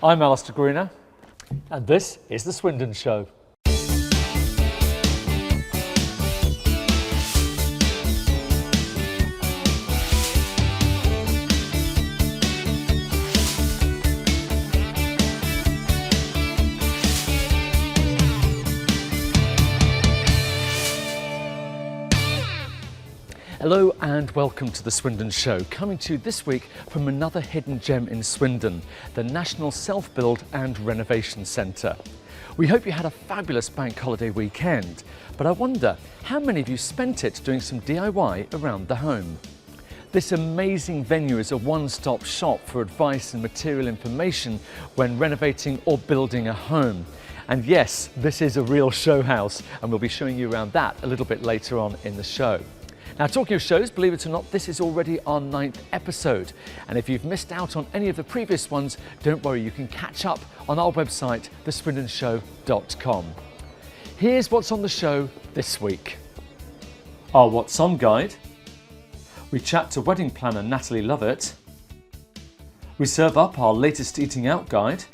I'm Alistair Greener, and this is The Swindon Show. Hello and welcome to The Swindon Show, coming to you this week from another hidden gem in Swindon, the National Self-Build and Renovation Centre. We hope you had a fabulous bank holiday weekend, but I wonder how many of you spent it doing some DIY around the home. This amazing venue is a one-stop shop for advice and material information when renovating or building a home. And yes, this is a real show house, and we'll be showing you around that a little bit later on in the show. Now, talking of shows, believe it or not, this is already our 9th episode. And if you've missed out on any of the previous ones, don't worry, you can catch up on our website, theswindonshow.com. Here's what's on the show this week. Our What's On guide. We chat to wedding planner Natalie Lovett. We serve up our latest eating out guide.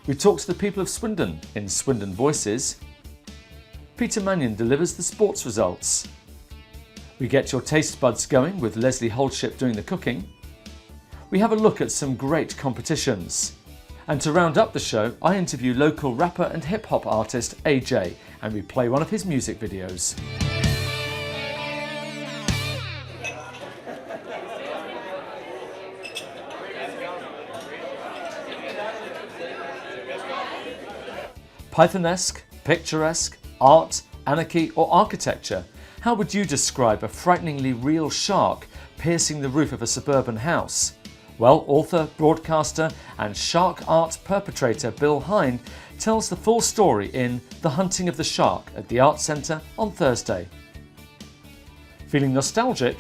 We talk to the people of Swindon in Swindon Voices. Peter Mannion delivers the sports results. We get your taste buds going with Lesley Holdship doing the cooking. We have a look at some great competitions. And to round up the show, I interview local rapper and hip-hop artist AJ, and we play one of his music videos. Pythonesque, picturesque, art, anarchy or architecture? How would you describe a frighteningly real shark piercing the roof of a suburban house? Well, author, broadcaster and shark art perpetrator Bill Hine tells the full story in The Hunting of the Shark at the Arts Centre on Thursday. Feeling nostalgic?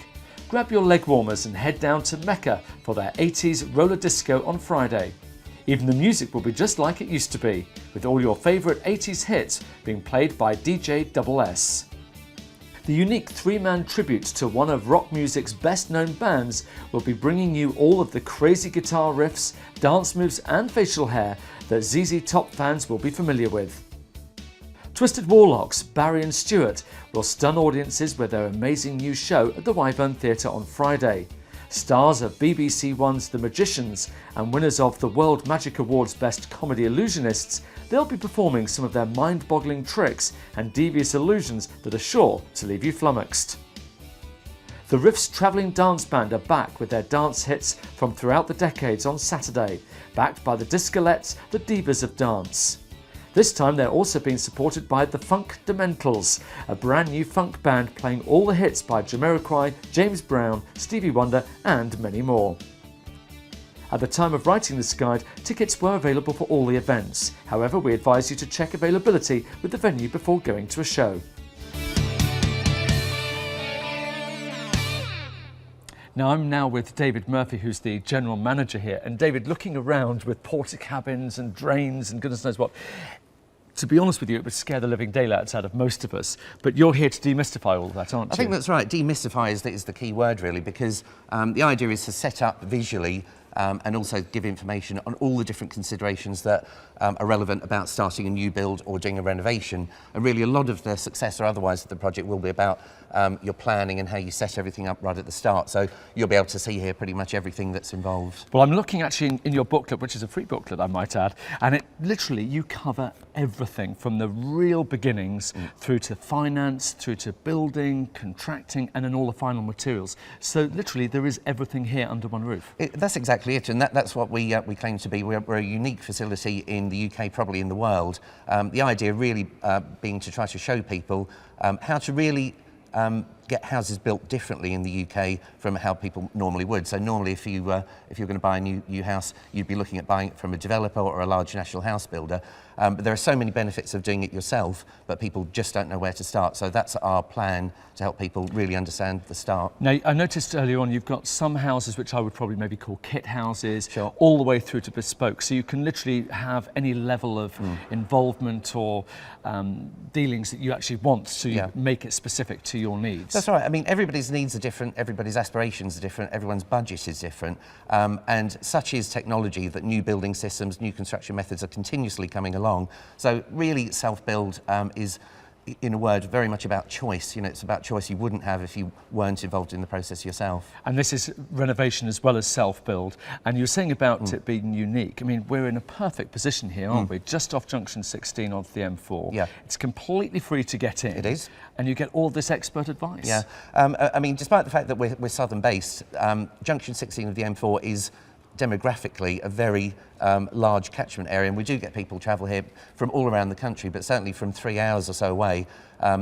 Grab your leg warmers and head down to Mecca for their 80s roller disco on Friday. Even the music will be just like it used to be, with all your favourite 80s hits being played by DJ SS. The unique three-man tribute to one of rock music's best-known bands will be bringing you all of the crazy guitar riffs, dance moves and facial hair that ZZ Top fans will be familiar with. Twisted Warlocks, Barry and Stewart will stun audiences with their amazing new show at the Wyvern Theatre on Friday. Stars of BBC One's The Magicians and winners of the World Magic Awards Best Comedy Illusionists, they'll be performing some of their mind-boggling tricks and devious illusions that are sure to leave you flummoxed. The Riff's travelling dance band are back with their dance hits from throughout the decades on Saturday, backed by the Discolettes, the divas of dance. This time they're also being supported by the Funk Dementals, a brand new funk band playing all the hits by Jamiroquai, James Brown, Stevie Wonder and many more. At the time of writing this guide, tickets were available for all the events. However, we advise you to check availability with the venue before going to a show. Now, I'm now with David Murphy, who's the general manager here. And David, looking around with porta cabins and drains and goodness knows what, to be honest with you, it would scare the living daylights out of most of us. But you're here to demystify all of that, aren't you? I think that's right. Demystify is the key word, really, because the idea is to set up visually and also give information on all the different considerations that are relevant about starting a new build or doing a renovation. And really a lot of the success or otherwise of the project will be about your planning and how you set everything up right at the start. So you'll be able to see here pretty much everything that's involved. Well, I'm looking actually in your booklet, which is a free booklet, I might add, and it literally, you cover everything from the real beginnings through to finance, through to building, contracting, and then all the final materials. So literally there is everything here under one roof. That's exactly it, and that's what we claim to be. We're a unique facility in the UK, probably in the world. The idea really being to try to show people how to really get houses built differently in the UK from how people normally would. So normally if you're going to buy a new house, you'd be looking at buying it from a developer or a large national house builder. But there are so many benefits of doing it yourself, but people just don't know where to start. So that's our plan, to help people really understand the start. Now, I noticed earlier on you've got some houses which I would probably maybe call kit houses, Sure. all the way through to bespoke. So you can literally have any level of involvement or dealings that you actually want to make it specific to your needs. That's right. I mean, everybody's needs are different, everybody's aspirations are different, everyone's budget is different, and such is technology that new building systems, new construction methods are continuously coming along. So really, self-build is, in a word, very much about choice. You know, it's about choice you wouldn't have if you weren't involved in the process yourself. And this is renovation as well as self-build. And you're saying about it being unique. I mean, we're in a perfect position here, aren't we? Just off junction 16 onto the M4. Yeah. It's completely free to get in. It is. And you get all this expert advice. Yeah. I mean, despite the fact that we're southern based, junction 16 of the M4 is demographically a very large catchment area, and we do get people travel here from all around the country, but certainly from 3 hours or so away,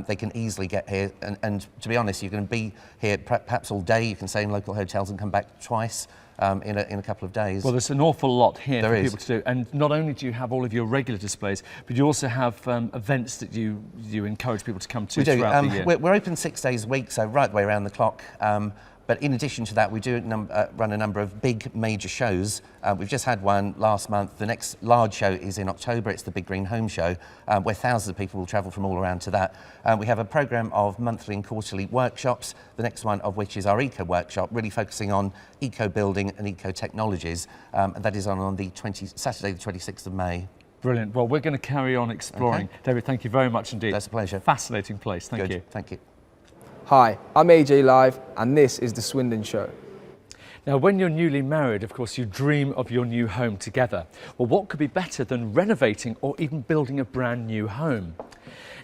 they can easily get here. And to be honest, you're going to be here perhaps all day. You can stay in local hotels and come back twice in a couple of days. Well, there's an awful lot here There for is. people to do. And not only do you have all of your regular displays, but you also have events that you encourage people to come to We do. throughout the year. We're open 6 days a week, so right the way around the clock. But in addition to that, we do run a number of big major shows. We've just had one last month. The next large show is in October. It's the Big Green Home Show, where thousands of people will travel from all around to that. We have a programme of monthly and quarterly workshops, the next one of which is our eco workshop, really focusing on eco building and eco technologies. And that is on the Saturday, the 26th of May. Brilliant. Well, we're going to carry on exploring. Okay. David, thank you very much indeed. That's a pleasure. Fascinating place. Thank Good. you. Thank you. Hi, I'm AJ Live, and this is The Swindon Show. Now, when you're newly married, of course, you dream of your new home together. Well, what could be better than renovating or even building a brand new home?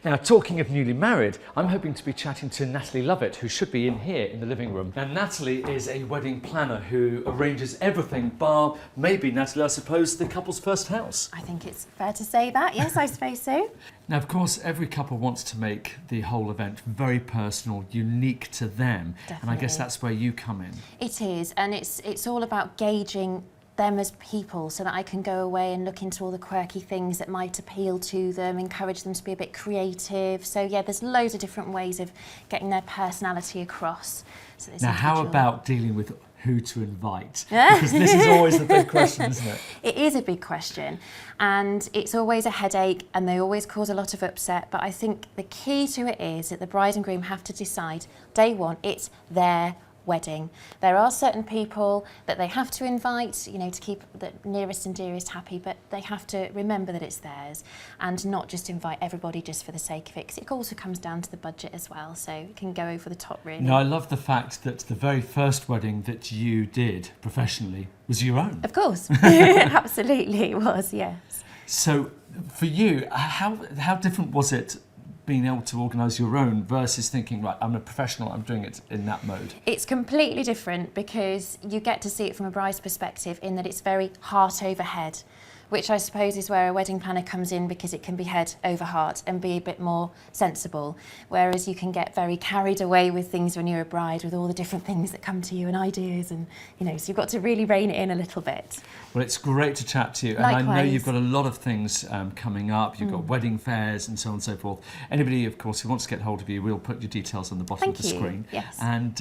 Now, talking of newly married, I'm hoping to be chatting to Natalie Lovett, who should be in here in the living room. Now, Natalie is a wedding planner who arranges everything, bar maybe, Natalie, I suppose, the couple's first house. I think it's fair to say that. Yes, I suppose so. Now, of course, every couple wants to make the whole event very personal, unique to them. Definitely. And I guess that's where you come in. It is, and it's all about gauging them as people so that I can go away and look into all the quirky things that might appeal to them, encourage them to be a bit creative. So yeah, there's loads of different ways of getting their personality across. So Now, how about dealing with who to invite? Because this is always the big question, isn't it? It is a big question, and it's always a headache, and they always cause a lot of upset. But I think the key to it is that the bride and groom have to decide day one, it's their wedding. There are certain people that they have to invite, you know, to keep the nearest and dearest happy, but they have to remember that it's theirs and not just invite everybody just for the sake of it, because it also comes down to the budget as well, so it can go over the top really. Now, I love the fact that the very first wedding that you did professionally was your own. Of course. Absolutely it was, yes. So for you, how different was it being able to organise your own versus thinking, right, I'm a professional, I'm doing it in that mode? It's completely different because you get to see it from a bride's perspective in that it's very heart over head, which I suppose is where a wedding planner comes in, because it can be head over heart and be a bit more sensible. Whereas you can get very carried away with things when you're a bride, with all the different things that come to you and ideas, and you know, so you've got to really rein it in a little bit. Well, it's great to chat to you. Likewise. And I know you've got a lot of things coming up. You've got wedding fairs and so on and so forth. Anybody, of course, who wants to get hold of you, we'll put your details on the bottom of the screen. Yes. And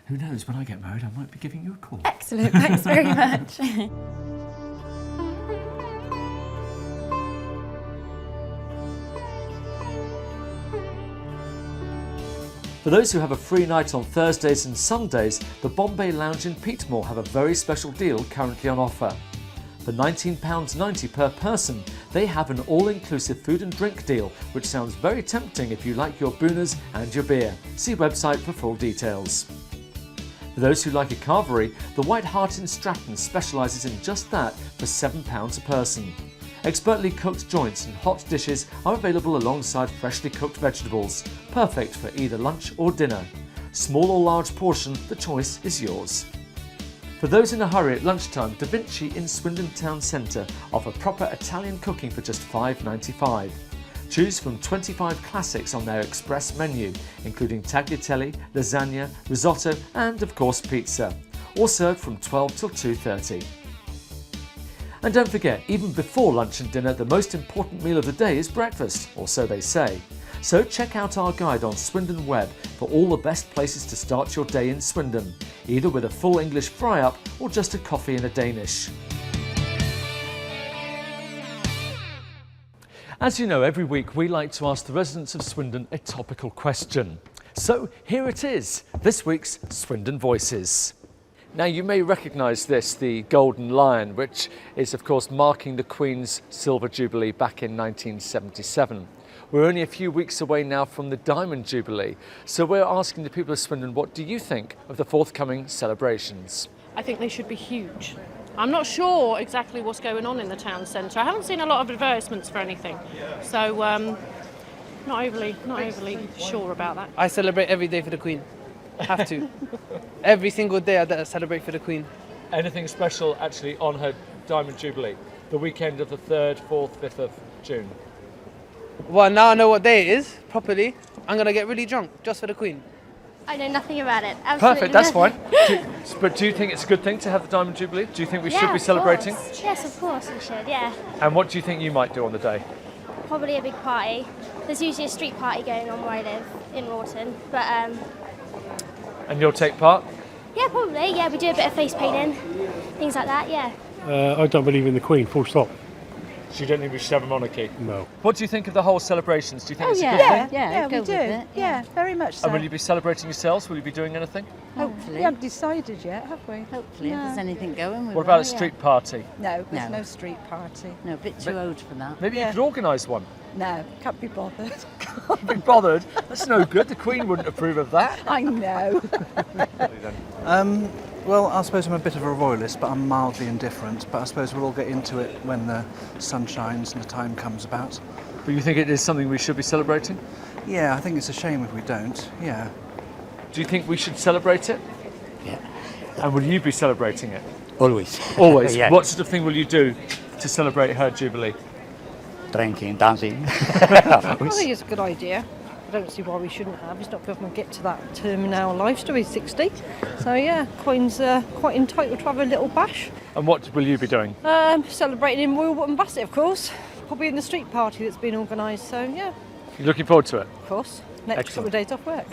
who knows, when I get married, I might be giving you a call. Excellent, thanks very much. For those who have a free night on Thursdays and Sundays, the Bombay Lounge in Peatmore have a very special deal currently on offer. For £19.90 per person, they have an all-inclusive food and drink deal, which sounds very tempting if you like your booners and your beer. See website for full details. For those who like a carvery, the White Hart in Stratton specialises in just that for £7 a person. Expertly cooked joints and hot dishes are available alongside freshly cooked vegetables, perfect for either lunch or dinner. Small or large portion, the choice is yours. For those in a hurry at lunchtime, Da Vinci in Swindon Town Centre offer proper Italian cooking for just £5.95. Choose from 25 classics on their express menu, including tagliatelle, lasagna, risotto and, of course, pizza. All served from 12 till 2:30. And don't forget, even before lunch and dinner, the most important meal of the day is breakfast, or so they say. So check out our guide on Swindon Web for all the best places to start your day in Swindon, either with a full English fry-up or just a coffee and a Danish. As you know, every week we like to ask the residents of Swindon a topical question. So here it is, this week's Swindon Voices. Now you may recognise this, the Golden Lion, which is of course marking the Queen's Silver Jubilee back in 1977. We're only a few weeks away now from the Diamond Jubilee, so we're asking the people of Swindon, what do you think of the forthcoming celebrations? I think they should be huge. I'm not sure exactly what's going on in the town centre. I haven't seen a lot of advertisements for anything, so not overly sure about that. I celebrate every day for the Queen. Have to. Every single day I celebrate for the Queen. Anything special actually on her Diamond Jubilee? The weekend of the 3rd, 4th, 5th of June? Well, now I know what day it is, properly. I'm going to get really drunk, just for the Queen. I know nothing about it. Absolutely Perfect, that's nothing. fine. But do you think it's a good thing to have the Diamond Jubilee? Do you think we Yeah, should be of celebrating? course. Yes, of course we should, yeah. And what do you think you might do on the day? Probably a big party. There's usually a street party going on where I live, in Rawton. But, And you'll take part? yeah, probably. Yeah, we do a bit of face painting, things like that, yeah. I don't believe in the Queen, full stop. So you don't think we should have a monarchy? No. What do you think of the whole celebrations? Do you think it's a good thing? Yeah, we do. Yeah, very much so. And will you be celebrating yourselves? Will you be doing anything? Hopefully. We haven't decided yet, have we? Hopefully, if there's anything going. What about a street party? No, there's no street party. No, a bit too old for that. Maybe you could organise one. No, can't be bothered. Can't be bothered? That's no good. The Queen wouldn't approve of that. I know. Well, I suppose I'm a bit of a royalist, but I'm mildly indifferent. But I suppose we'll all get into it when the sun shines and the time comes about. But you think it is something we should be celebrating? Yeah, I think it's a shame if we don't. Yeah. Do you think we should celebrate it? Yeah. And will you be celebrating it? Always. Always? Yeah. What sort of thing will you do to celebrate her Jubilee? Drinking, dancing. I think it's a good idea. I don't see why we shouldn't have. He's not going to get to that term in our lives till he's 60. So yeah, Queen's quite entitled to have a little bash. And what will you be doing? Celebrating in Royal Wootton Bassett, of course. Probably in the street party that's been organised. So yeah, You're looking forward to it? of course. Next couple of days off work.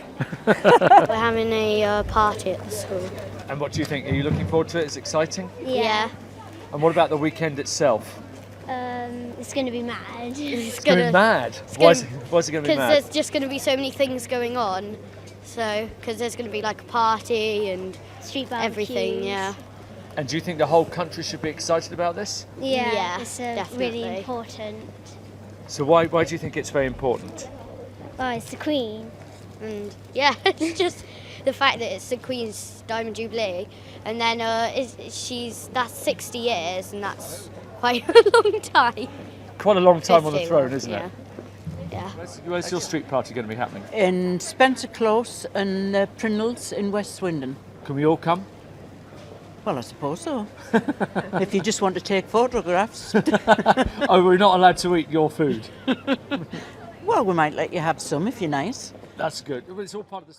We're having a party at the school. And what do you think? Are you looking forward to it? It's exciting? Yeah. And what about the weekend itself? It's going to be mad. It's going to be mad. Why is it going to be Because mad? there's just going to be so many things going on. So, because there's going to be like a party and street everything, yeah. And do you think the whole country should be excited about this? Yeah, it's definitely. really important. So why do you think it's very important? Oh, it's the Queen. And yeah, it's just the fact that it's the Queen's Diamond Jubilee, and then that's 60 years, and that's quite a long time. Quite a long time on the 50, throne, isn't yeah. it? Yeah. Where's your street party going to be happening? In Spencer Close and Prinnells in West Swindon. Can we all come? Well, I suppose so. If you just want to take photographs. Oh, we're not allowed to eat your food. Well, we might let you have some if you're nice. That's good. It's all part of the...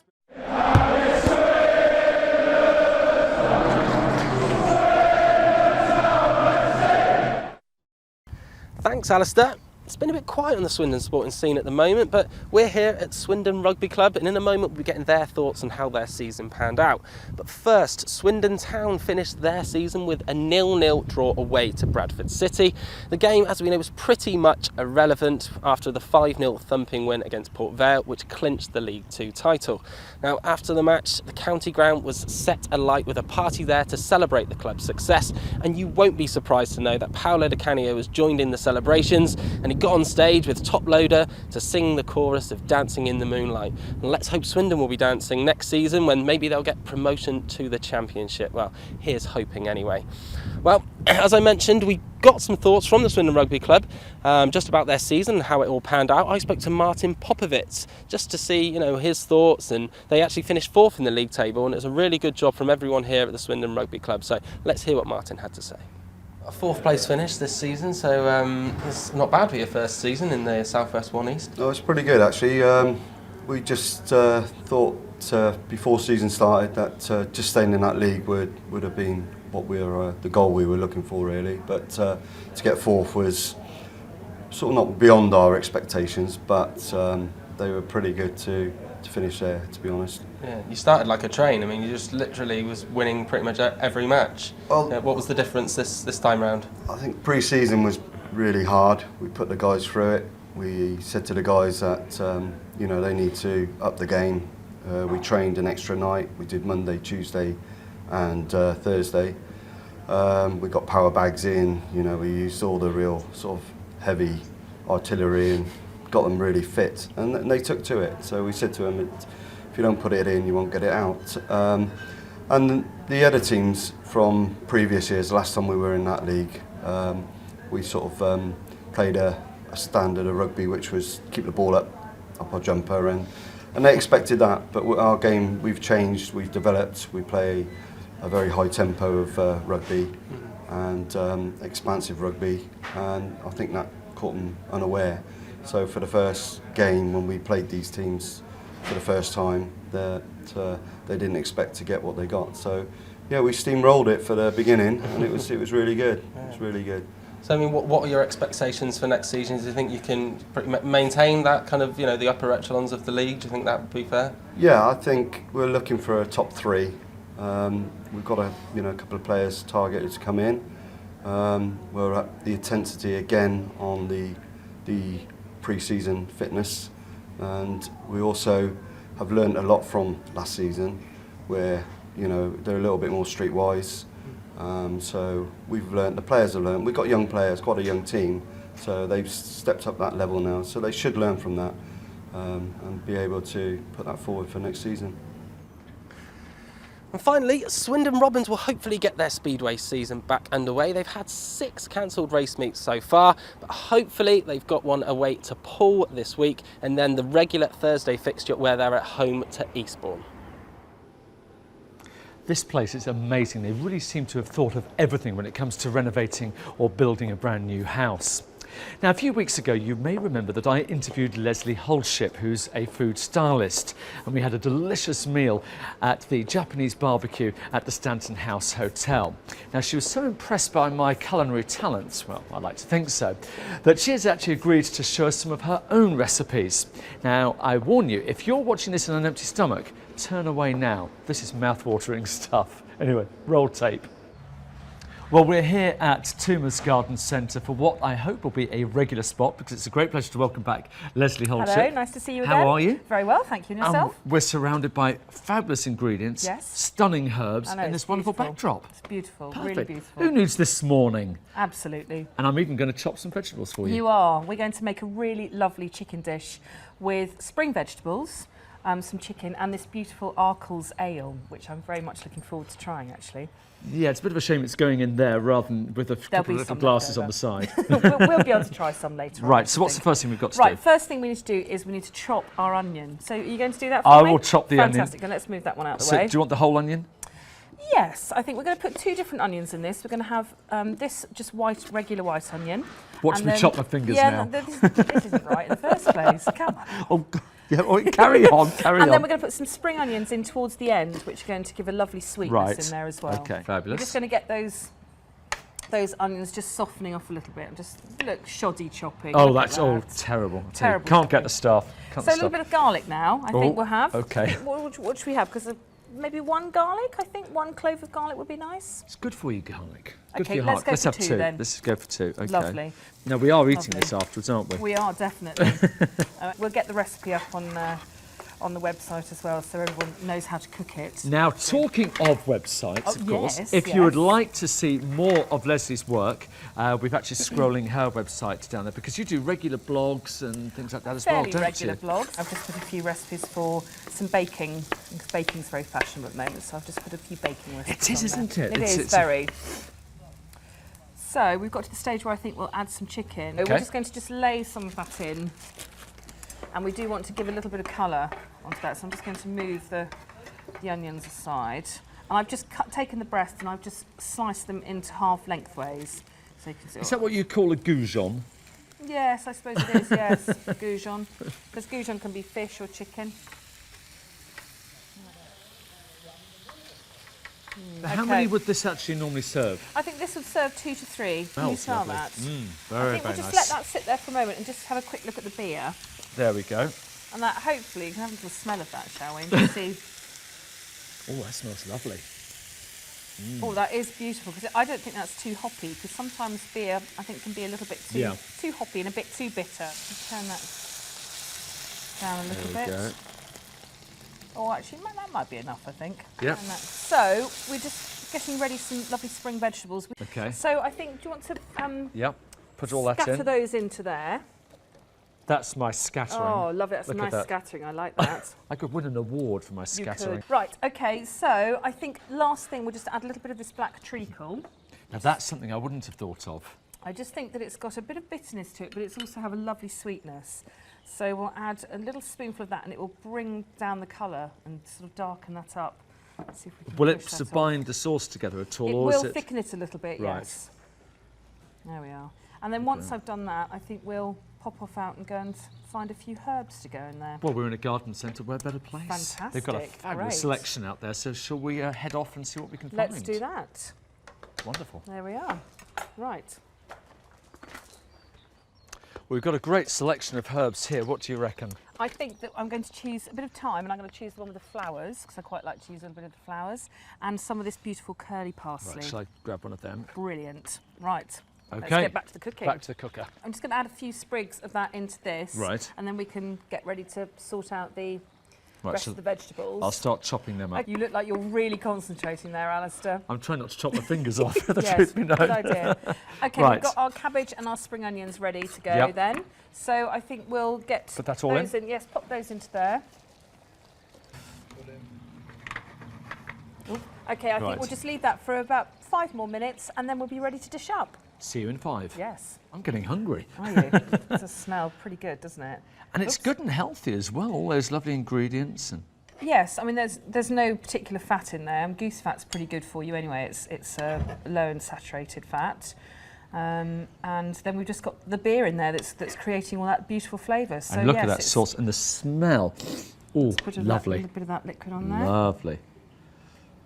Thanks, Alistair. It's been a bit quiet on the Swindon sporting scene at the moment, but we're here at Swindon Rugby Club, and in a moment we'll be getting their thoughts on how their season panned out. But first, Swindon Town finished their season with a 0-0 draw away to Bradford City. The game, as we know, was pretty much irrelevant after the 5-0 thumping win against Port Vale, which clinched the League 2 title. Now, after the match, the county ground was set alight with a party there to celebrate the club's success, and you won't be surprised to know that Paolo Di Canio has joined in the celebrations, and he got on stage with Top Loader to sing the chorus of Dancing in the Moonlight. And let's hope Swindon will be dancing next season when maybe they'll get promotion to the Championship. Well, here's hoping anyway. Well, as I mentioned, we got some thoughts from the Swindon Rugby Club just about their season and how it all panned out. I spoke to Martin Popovits just to see, his thoughts, and they actually finished 4th in the league table, and it was a really good job from everyone here at the Swindon Rugby Club. So let's hear what Martin had to say. A 4th place finish this season, so it's not bad for your first season in the South West 1 East. No, it's pretty good actually. We just thought before season started that just staying in that league would have been what the goal we were looking for really. But to get 4th was sort of not beyond our expectations, but they were pretty good to finish there, to be honest. Yeah, you started like a train. I mean, you just literally was winning pretty much every match. Well, what was the difference this time round? I think pre-season was really hard. We put the guys through it. We said to the guys that they need to up the game We trained an extra night. We did Monday, Tuesday and Thursday. We got power bags in, you know, we used all the real sort of heavy artillery and got them really fit, and they took to it. So we said to them, if you don't put it in, you won't get it out. And the other teams from previous years, last time we were in that league, we sort of played a standard of rugby, which was keep the ball up our jumper, and they expected that. But our game, we've changed, we've developed, we play a very high tempo of rugby and expansive rugby, and I think that caught them unaware. So for the first game, when we played these teams for the first time, that they didn't expect to get what they got. So yeah, we steamrolled it for the beginning, and it was really good. It was really good. So I mean, what are your expectations for next season? Do you think you can maintain that kind of, you know, the upper echelons of the league? Do you think that would be fair? Yeah, I think we're looking for a top 3. We've got a couple of players targeted to come in. We're at the intensity again on the pre-season fitness, and we also have learned a lot from last season, where they're a little bit more streetwise. So we've learned, the players have learned. We've got young players, quite a young team, so they've stepped up that level now. So they should learn from that and be able to put that forward for next season. And finally, Swindon Robins will hopefully get their Speedway season back underway. They've had 6 cancelled race meets so far, but hopefully they've got one away to Poole this week, and then the regular Thursday fixture where they're at home to Eastbourne. This place is amazing. They really seem to have thought of everything when it comes to renovating or building a brand new house. Now, a few weeks ago, you may remember that I interviewed Lesley Holdship, who's a food stylist, and we had a delicious meal at the Japanese barbecue at the Stanton House Hotel. Now, she was so impressed by my culinary talents, well, I like to think so, that she has actually agreed to show us some of her own recipes. Now, I warn you, if you're watching this on an empty stomach, turn away now. This is mouth-watering stuff. Anyway, roll tape. Well, we're here at Toomer's Garden Centre for what I hope will be a regular spot, because it's a great pleasure to welcome back Lesley Holdship. Hello, nice to see you again. How are you? Very well, thank you. And yourself? We're surrounded by fabulous ingredients, yes, stunning herbs, and this wonderful backdrop. It's beautiful, Perfect. Really beautiful. Who needs this morning? Absolutely. And I'm even going to chop some vegetables for you. You are. We're going to make a really lovely chicken dish with spring vegetables, some chicken, and this beautiful Arkell's ale, which I'm very much looking forward to trying, actually. Yeah, it's a bit of a shame it's going in there rather than with a couple of little glasses on the side. we'll be able to try some later on. Right, so what's the first thing we've got to do? Right, first thing we need to do is we need to chop our onion. So are you going to do that for me? I will chop the onion. Fantastic, then let's move that one out of the So way. do you want the whole onion? Yes, I think we're going to put 2 different onions in this. We're going to have this just regular white onion. Watch me chop my fingers now. Yeah, this isn't right in the first place. Come on. Oh, God. Yeah, carry on, carry on. And then we're going to put some spring onions in towards the end, which are going to give a lovely sweetness in there as well. Okay, fabulous. We're just going to get those onions just softening off a little bit. Just look, shoddy chopping. Oh, that's terrible. Terrible. Can't get the staff. So a little bit of garlic now, I think we'll have. Okay. What should we have? Because maybe 1 garlic. I think 1 clove of garlic would be nice. It's good for you, garlic. Good okay, for your let's heart. go Let's for have 2 then. Let's go for 2. Okay. Lovely. Now we are eating this afterwards, aren't we? We are, definitely. We'll get the recipe up on the website as well, so everyone knows how to cook it. Now, talking of websites, of course, yes, if you would like to see more of Lesley's work, we've actually scrolling her website down there, because you do regular blogs and things like that as well, don't you? Regular blogs. I've just put a few recipes for some baking, because baking's very fashionable at the moment, so I've just put a few baking recipes. It is, isn't it? It is very. So we've got to the stage where I think we'll add some chicken. Okay. We're just going to lay some of that in. And we do want to give a little bit of colour onto that, so I'm just going to move the onions aside. And I've just taken the breast and I've just sliced them into half lengthways. So you can see. Is that what you call a goujon? Yes, I suppose it is, yes, goujon. Because goujon can be fish or chicken. How many would this actually normally serve? I think this would serve 2 to 3. Can you smell that? Very, I think we'll just nice. let that sit there for a moment and just have a quick look at the beer. There we go. And that, hopefully, you can have a little smell of that, shall we? And see. Oh, that smells lovely. Oh, that is beautiful, because I don't think that's too hoppy, because sometimes beer, I think, can be a little bit too hoppy and a bit too bitter. Just turn that down a little bit. There we go. Oh, actually, that might be enough, I think. Yeah. So we're just getting ready some lovely spring vegetables. Okay. So I think, do you want to Yep. Put all that in. scatter those into there? That's my scattering. Oh, love it. That's Look a at nice that. scattering. I like that. I could win an award for my You scattering. could. Right, okay, so I think last thing, we'll just add a little bit of this black treacle. Now that's something I wouldn't have thought of. I just think that it's got a bit of bitterness to it, but it's also have a lovely sweetness. So we'll add a little spoonful of that and it will bring down the colour and sort of darken that up. Let's see if we can Will it push that off. bind the sauce together at all? It or will is it... thicken it a little bit, Right. yes. There we are. And then once I've done that, I think we'll pop off out and go and find a few herbs to go in there. Well, we're in a garden centre, where better place? Fantastic. They've got a fabulous Great. selection out there, so shall we head off and see what we can find? Let's do that. Wonderful. There we are. Right. We've got a great selection of herbs here. What do you reckon? I think that I'm going to choose a bit of thyme, and I'm going to choose the one with the flowers, because I quite like to use a little bit of the flowers, and some of this beautiful curly parsley. Right, shall I grab one of them? Brilliant. Right. Okay. Let's get back to the cooking. Back to the cooker. I'm just going to add a few sprigs of that into this. Right. And then we can get ready to sort out the rest so of the vegetables. I'll start chopping them up. You look like you're really concentrating there, Alistair. I'm trying not to chop my fingers off, for the Yes, truth be known. good idea. Okay, Right. we've got our cabbage and our spring onions ready to go Yep. then. So I think we'll get Put that all those in. Yes, pop those into there. Ooh, okay, I Right. think we'll just leave that for about 5 more minutes and then we'll be ready to dish up. See you in 5. Yes. I'm getting hungry. Are you? It does smell pretty good, doesn't it? And it's good and healthy as well, all those lovely ingredients. And Yes, I mean there's no particular fat in there. Goose fat's pretty good for you anyway. It's low in saturated fat, and then we've just got the beer in there that's creating all that beautiful flavour. So and look yes, at that it's- sauce and the smell. Oh, Put a lovely. little bit of that liquid on there. Lovely.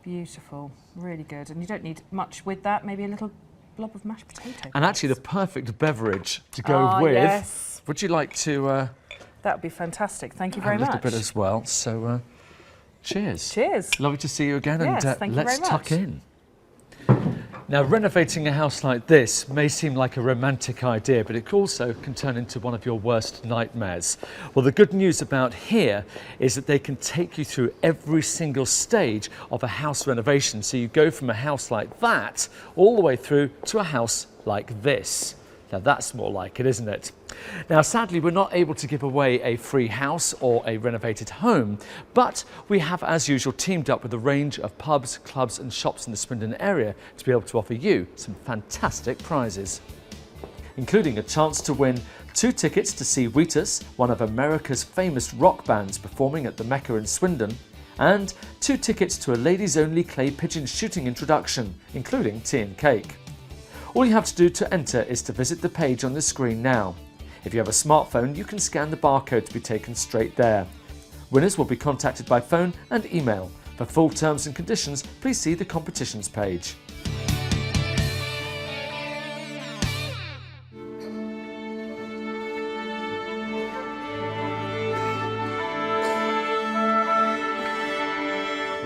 Beautiful, really good. And you don't need much with that. Maybe a little blob of mashed potato. And actually the perfect beverage to go with. Yes. Would you like to That would be fantastic. Thank you have very a little much. bit as well? So cheers. Cheers. Lovely to see you again, Yes, and thank you let's very tuck much. in. Now, renovating a house like this may seem like a romantic idea, but it also can turn into one of your worst nightmares. Well, the good news about here is that they can take you through every single stage of a house renovation. So you go from a house like that all the way through to a house like this. Now that's more like it, isn't it? Now sadly we're not able to give away a free house or a renovated home, but we have as usual teamed up with a range of pubs, clubs and shops in the Swindon area to be able to offer you some fantastic prizes, including a chance to win 2 tickets to see Wheatus, one of America's famous rock bands performing at the Mecca in Swindon, and 2 tickets to a ladies only clay pigeon shooting introduction, including tea and cake. All you have to do to enter is to visit the page on the screen now. If you have a smartphone, you can scan the barcode to be taken straight there. Winners will be contacted by phone and email. For full terms and conditions, please see the competitions page.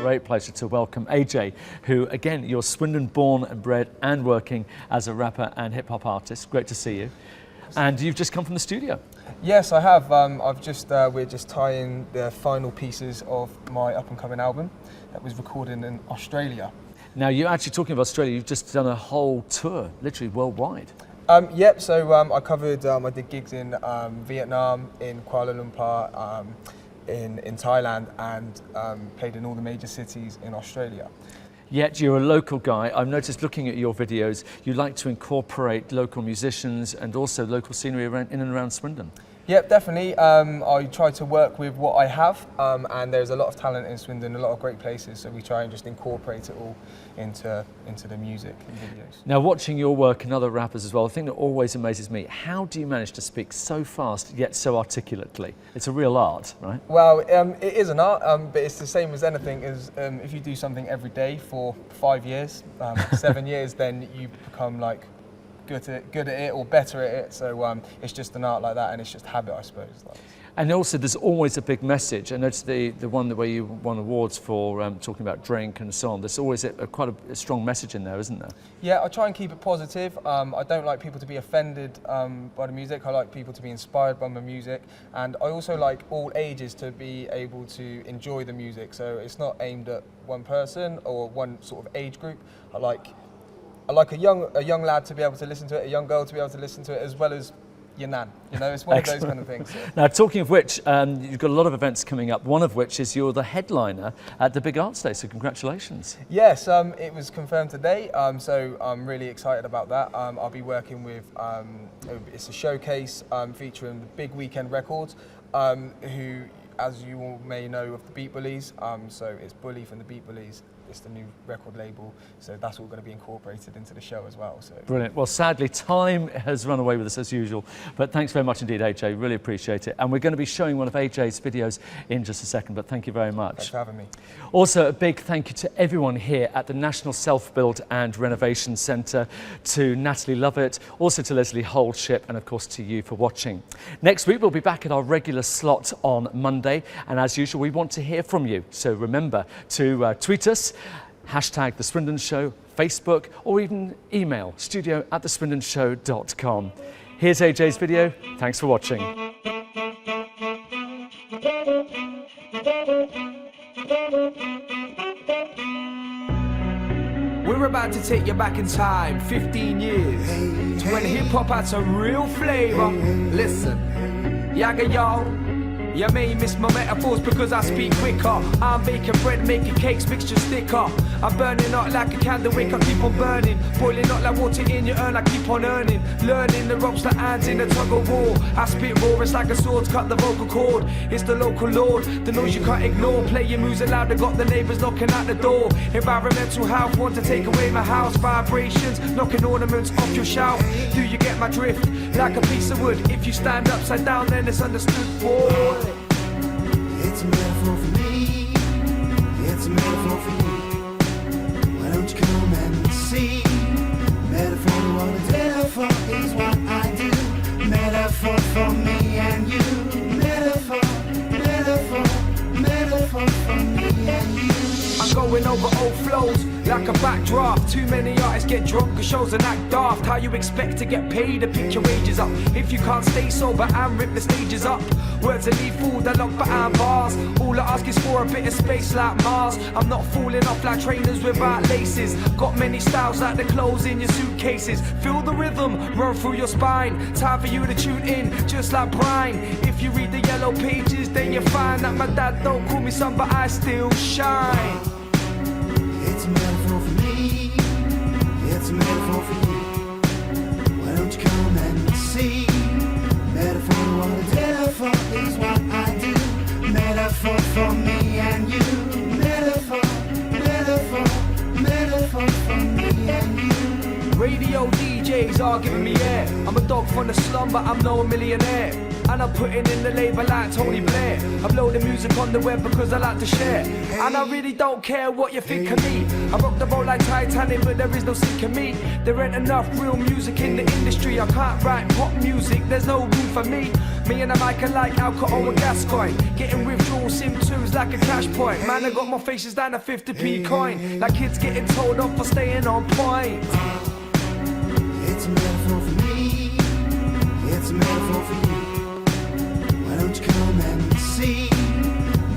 Great pleasure to welcome AJ, who again, you're Swindon born and bred and working as a rapper and hip hop artist. Great to see you. And you've just come from the studio. Yes, I have. We're just tying the final pieces of my up and coming album that was recorded in Australia. Now, you're actually talking of Australia, you've just done a whole tour, literally worldwide. Yep, so I covered, I did gigs in Vietnam, in Kuala Lumpur, in Thailand, and played in all the major cities in Australia. Yet you're a local guy. I've noticed looking at your videos, you like to incorporate local musicians and also local scenery around, in and around Swindon. Yep, definitely. I try to work with what I have, and there's a lot of talent in Swindon, a lot of great places, so we try and just incorporate it all into the music and videos. Now, watching your work and other rappers as well, the thing that always amazes me, how do you manage to speak so fast yet so articulately? It's a real art, right? Well, it is an art, but it's the same as anything. Is if you do something every day for 5 years, 7 years, then you become like good at it or better at it. So it's just an art like that, and it's just habit, I suppose. And also, there's always a big message. I noticed the one where you won awards for talking about drink and so on. There's always quite a strong message in there, isn't there? Yeah, I try and keep it positive. I don't like people to be offended by the music. I like people to be inspired by my music, and I also like all ages to be able to enjoy the music. So it's not aimed at one person or one sort of age group. I like a young lad to be able to listen to it, a young girl to be able to listen to it, as well as your nan. You know, it's one of those kind of things. So. Now, talking of which, you've got a lot of events coming up, one of which is you're the headliner at the Big Arts Day, so congratulations. Yes, it was confirmed today, so I'm really excited about that. I'll be working with, it's a showcase featuring the Big Weekend Records, who, as you all may know, of the Beat Bullies, so it's Bully from the Beat Bullies. It's the new record label, so that's all going to be incorporated into the show as well. So. Brilliant. Well, sadly, time has run away with us as usual, but thanks very much indeed, AJ. Really appreciate it. And we're going to be showing one of AJ's videos in just a second, but thank you very much. Thanks for having me. Also, a big thank you to everyone here at the National Self-Build and Renovation Centre, to Natalie Lovett, also to Lesley Holdship, and of course to you for watching. Next week, we'll be back at our regular slot on Monday, and as usual, we want to hear from you. So remember to tweet us, hashtag The Swindon Show, Facebook, or even email studio@theswindonshow.com. Here's AJ's video. Thanks for watching. We're about to take you back in time, 15 years, to when hip-hop had some real flavour. Listen, Yaga y'all. You may miss my metaphors because I speak quicker. I'm baking bread, making cakes, mixture sticker. I'm burning up like a candle wick, I keep on burning. Boiling up like water in your urn, I keep on earning. Learning the ropes like hands in a tug of war. I spit raw, it's like a sword, cut the vocal cord. It's the local lord, the noise you can't ignore. Play your music loud, I got the neighbours knocking at the door. Environmental health, want to take away my house. Vibrations, knocking ornaments off your shelf. Do you get my drift? Like a piece of wood. If you stand upside down, then it's understood, boy. It's a metaphor for me, it's a metaphor for you. Why don't you come and see? Metaphor, what a metaphor is what I do. Metaphor for me and you. Metaphor, metaphor, metaphor for me and you. I'm going over old flows like a backdraft. Too many artists get drunk, cause shows and act daft. How you expect to get paid to pick your wages up if you can't stay sober and rip the stages up? Words are lethal, they're locked behind bars. All I ask is for a bit of space like Mars. I'm not falling off like trainers without laces. Got many styles like the clothes in your suitcases. Feel the rhythm run through your spine. Time for you to tune in, just like Brian. If you read the yellow pages, then you find that my dad don't call me son, but I still shine. It's a metaphor for me, it's a metaphor for you. Why don't you come and see? Metaphor, what a metaphor is what I do. Metaphor for me and you. Metaphor, metaphor, metaphor for me and you. Radio DJs are giving me air. I'm a dog from the slum, but I'm no millionaire. And I'm putting in the labour like Tony Blair. Upload the music on the web because I like to share. And I really don't care what you think of me. I rock the boat like Titanic, but there is no sinking me. There ain't enough real music in the industry. I can't write pop music, there's no room for me. Me and the mic are like alcohol and Gascoigne. Getting withdrawal symptoms like a cash point. Man, I got my faces down a 50p coin. Like kids getting told off for staying on point. It's a metaphor for me, it's a metaphor for you. Why don't you come and see?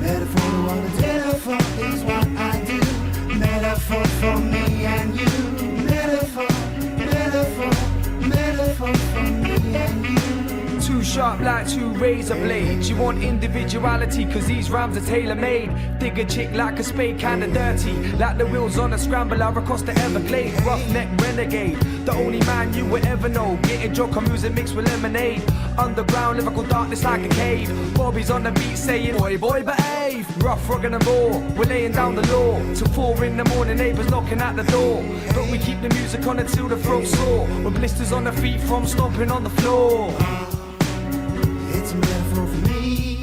Metaphor, what a metaphor is what I do. Metaphor for me and you. Metaphor, metaphor, metaphor for me and you. Too sharp like two razor blades. You want individuality cause these rhymes are tailor-made. Dig a chick like a spade, kinda dirty. Like the wheels on a scrambler across the Everglades. Roughneck renegade, the only man you will ever know. Getting drunk on music mixed with lemonade. Underground lyrical darkness like a cave. Bobby's on the beat saying, boy, boy, behave. Rough, rockin' and raw, we're laying down the law. Till 4 in the morning, neighbours knocking at the door. But we keep the music on until the throat sore. With blisters on the feet from stomping on the floor. It's a metaphor for me,